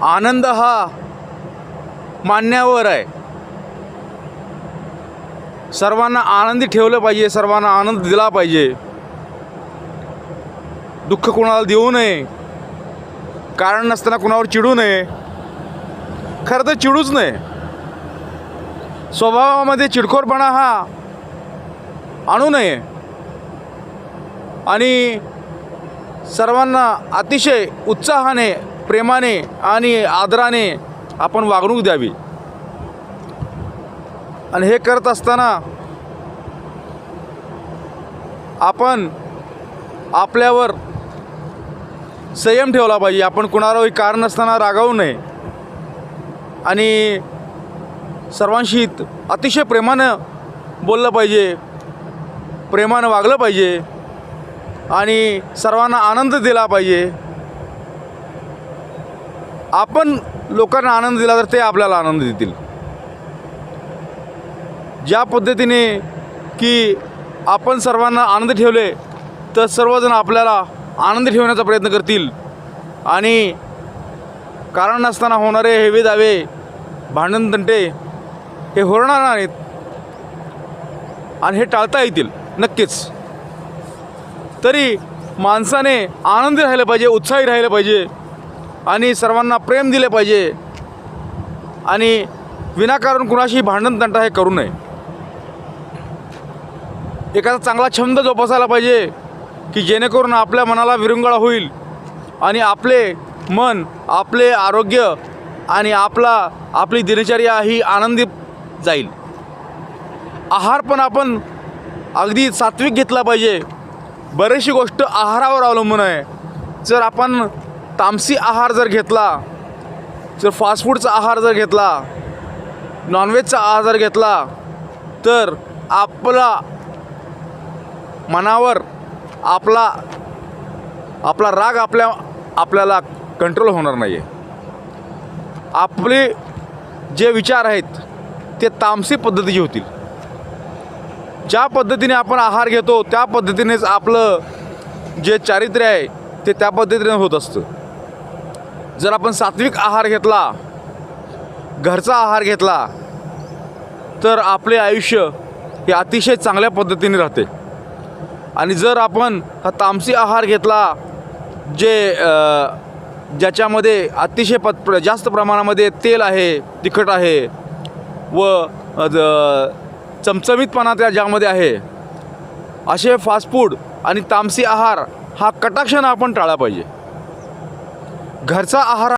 आनंद हा मान्यावर आहे. सर्वांना आनंदी ठेवलं पाहिजे, सर्वांना आनंद दिला पाहिजे. दुःख कोणाला देऊ नये, कारण नसताना कोणावर चिडू नये. खरं तर चिडूच नये. स्वभावामध्ये चिडखोरपणा हा आणू नये आणि सर्वांना अतिशय उत्साहाने, प्रेमाने आणि आदराने आपण वागणूक द्यावी. आणि हे करत असताना आपण आपल्यावर संयम ठेवला पाहिजे. आपण कुणालाही कारण नसताना रागावू नये आणि सर्वांशी अतिशय प्रेमानं बोललं पाहिजे, प्रेमानं वागलं पाहिजे आणि सर्वांना आनंद दिला पाहिजे. आपण लोकांना आनंद दिला तर ते आपल्याला आनंद देतील. ज्या पद्धतीने की आपण सर्वांना आनंद ठेवले तर सर्वजण आपल्याला आनंद ठेवण्याचा प्रयत्न करतील आणि कारण नसताना होणारे हेवे दावे, भांडण तंटे हे होणार नाहीत आणि हे टाळता येतील नक्कीच. तरी माणसाने आनंदी राहिलं पाहिजे, उत्साही राहिलं पाहिजे आणि सर्वांना प्रेम दिले पाहिजे आणि विनाकारण कुणाशी भांडण तंटा हे करू नये. एखादा चांगला छंद जोपासायला पाहिजे की जेणेकरून आपल्या मनाला विरंगुळा होईल आणि आपले मन, आपले आरोग्य आणि आपली दिनचर्या ही आनंदी जाईल. आहार पण आपण अगदी सात्विक घेतला पाहिजे. बरीचशी गोष्ट आहारावर अवलंबून आहे. जर आपण तामसी आहार जर घेतला, जर फास्ट फूडचा आहार जर घेतला, नॉनव्हेजचा आहार जर घेतला तर आपला मनावर आपला राग आपल्याला कंट्रोल होणार नाही आहे. आपले जे विचार आहेत ते तामसी पद्धतीचे होतील. ज्या पद्धतीने आपण आहार घेतो त्या पद्धतीनेच आपलं जे चारित्र्य आहे ते त्या पद्धतीने होत असतं. जर आपण सात्विक आहार घेतला, घरचा आहार घेतला तर आपले आयुष्य हे अतिशय चांगल्या पद्धतीने राहते. आणि जर आपण हा तामसी आहार घेतला ज्याच्यामध्ये अतिशय जास्त प्रमाणामध्ये तेल आहे, तिखट आहे व चमचमीतपणा ज्यामध्ये आहे, असे फास्ट फूड आणि तामसी आहार हा कटाक्षानं आपण टाळला पाहिजे. घरचा आहार